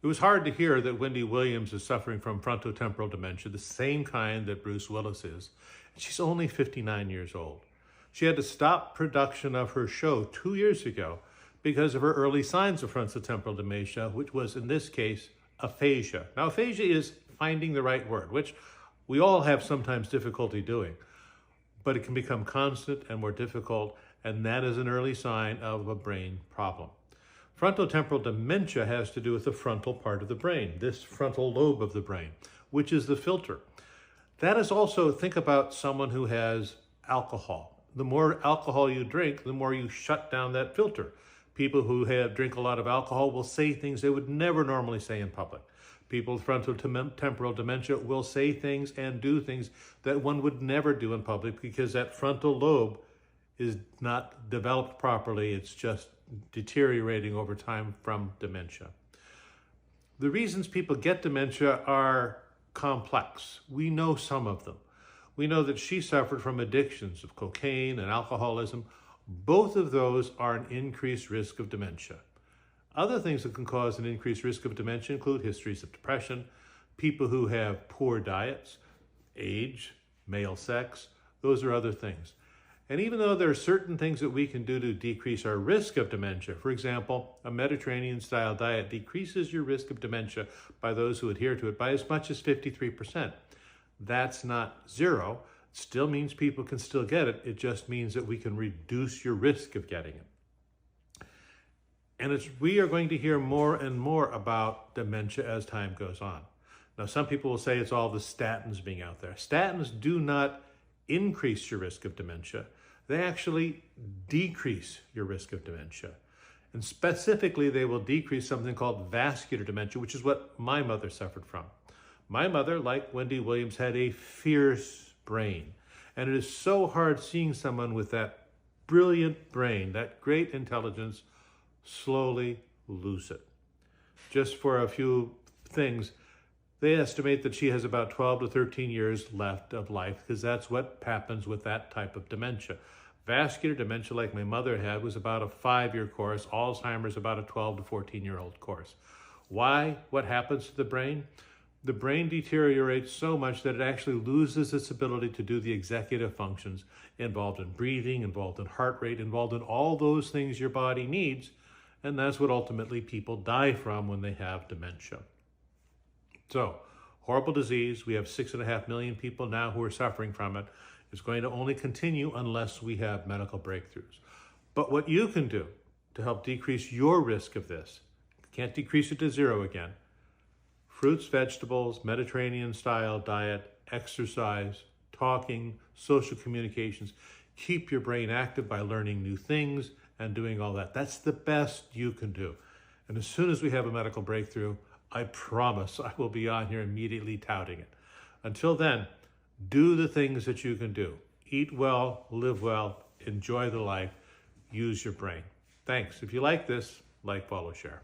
It was hard to hear that Wendy Williams is suffering from frontotemporal dementia, the same kind that Bruce Willis is. And she's only 59 years old. She had to stop production of her show 2 years ago because of her early signs of frontotemporal dementia, which was, in this case, aphasia. Now, aphasia is finding the right word, which we all have sometimes difficulty doing, but it can become constant and more difficult, and that is an early sign of a brain problem. Frontotemporal dementia has to do with the frontal part of the brain, this frontal lobe of the brain, which is the filter. That is also, think about someone who has alcohol. The more alcohol you drink, the more you shut down that filter. People who drink a lot of alcohol will say things they would never normally say in public. People with frontotemporal dementia will say things and do things that one would never do in public because that frontal lobe is not developed properly. It's just deteriorating over time from dementia. The reasons people get dementia are complex. We know some of them. We know that she suffered from addictions of cocaine and alcoholism. Both of those are an increased risk of dementia. Other things that can cause an increased risk of dementia include histories of depression, people who have poor diets, age, male sex. Those are other things. And even though there are certain things that we can do to decrease our risk of dementia, for example, a Mediterranean-style diet decreases your risk of dementia by those who adhere to it by as much as 53%. That's not zero. It still means people can still get it. It just means that we can reduce your risk of getting it. And we are going to hear more and more about dementia as time goes on. Now, some people will say it's all the statins being out there. Statins do not increase your risk of dementia. They actually decrease your risk of dementia. And specifically, they will decrease something called vascular dementia, which is what my mother suffered from. My mother, like Wendy Williams, had a fierce brain. And it is so hard seeing someone with that brilliant brain, that great intelligence, slowly lose it. Just for a few things, they estimate that she has about 12 to 13 years left of life because that's what happens with that type of dementia. Vascular dementia, like my mother had, was about a 5-year course. Alzheimer's about a 12 to 14-year-old course. Why? What happens to the brain? The brain deteriorates so much that it actually loses its ability to do the executive functions involved in breathing, involved in heart rate, involved in all those things your body needs, and that's what ultimately people die from when they have dementia. So, horrible disease. We have 6.5 million people now who are suffering from it. It's going to only continue unless we have medical breakthroughs. But what you can do to help decrease your risk of this, can't decrease it to zero again, fruits, vegetables, Mediterranean-style diet, exercise, talking, social communications. Keep your brain active by learning new things and doing all that. That's the best you can do. And as soon as we have a medical breakthrough, I promise I will be on here immediately touting it. Until then, do the things that you can do. Eat well, live well, enjoy the life, use your brain. Thanks. If you like this, like, follow, share.